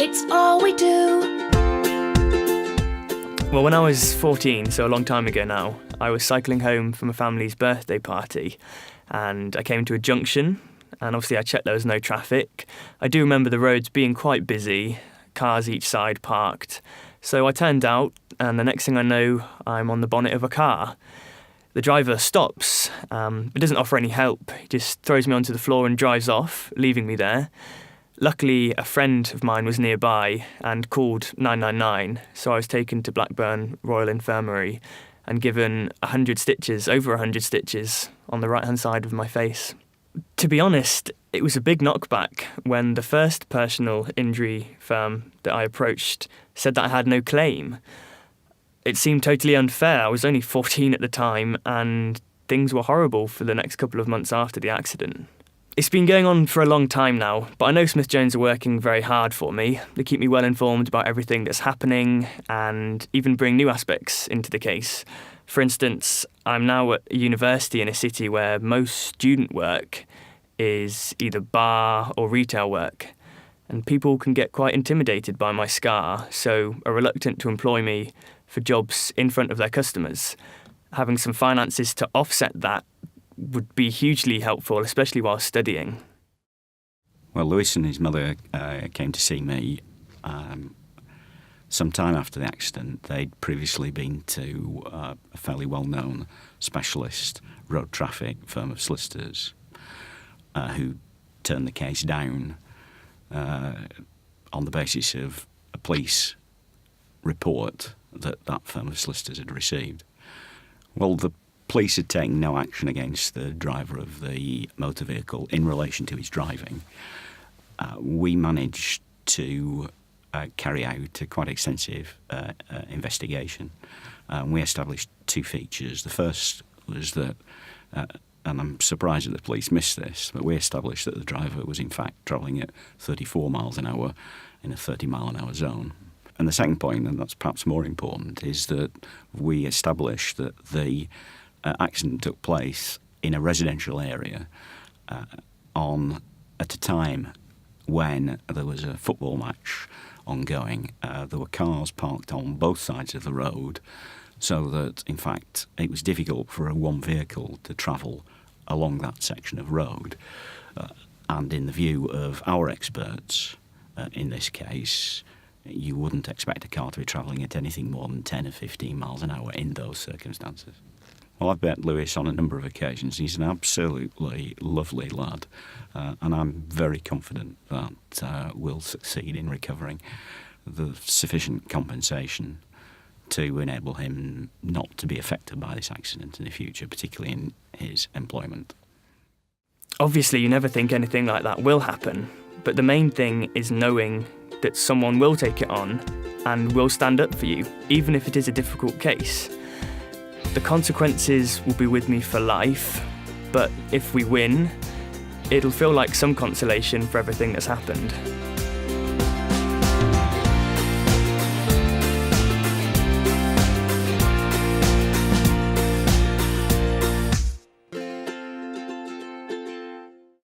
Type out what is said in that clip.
it's all we do. Well, when I was 14, so a long time ago now, I was cycling home from a family's birthday party and I came to a junction and obviously I checked there was no traffic. I do remember the roads being quite busy, cars each side parked. So I turned out and the next thing I know, I'm on the bonnet of a car. The driver stops, but doesn't offer any help. He just throws me onto the floor and drives off, leaving me there. Luckily, a friend of mine was nearby and called 999, so I was taken to Blackburn Royal Infirmary and given 100 stitches, over 100 stitches, on the right-hand side of my face. To be honest, it was a big knockback when the first personal injury firm that I approached said that I had no claim. It seemed totally unfair. I was only 14 at the time and things were horrible for the next couple of months after the accident. It's been going on for a long time now, but I know Smith Jones are working very hard for me. They keep me well informed about everything that's happening and even bring new aspects into the case. For instance, I'm now at a university in a city where most student work is either bar or retail work, and people can get quite intimidated by my scar, so are reluctant to employ me for jobs in front of their customers. Having some finances to offset that would be hugely helpful, especially while studying. Well, Lewis and his mother came to see me some time after the accident. They'd previously been to a fairly well-known specialist road traffic firm of solicitors who turned the case down on the basis of a police report that firm of solicitors had received. Well, the police had taken no action against the driver of the motor vehicle in relation to his driving. We managed to carry out a quite extensive investigation. We established two features. The first was that, and I'm surprised that the police missed this, but we established that the driver was in fact travelling at 34 miles an hour in a 30-mile-an-hour zone. And the second point, and that's perhaps more important, is that we established that the accident took place in a residential area at a time when there was a football match ongoing. There were cars parked on both sides of the road, so that, in fact, it was difficult for one vehicle to travel along that section of road. And in the view of our experts, in this case, you wouldn't expect a car to be travelling at anything more than 10 or 15 miles an hour in those circumstances. Well, I've met Lewis on a number of occasions. He's an absolutely lovely lad, and I'm very confident that we'll succeed in recovering the sufficient compensation to enable him not to be affected by this accident in the future, particularly in his employment. Obviously, you never think anything like that will happen, but the main thing is knowing that someone will take it on and will stand up for you, even if it is a difficult case. The consequences will be with me for life, but if we win, it'll feel like some consolation for everything that's happened.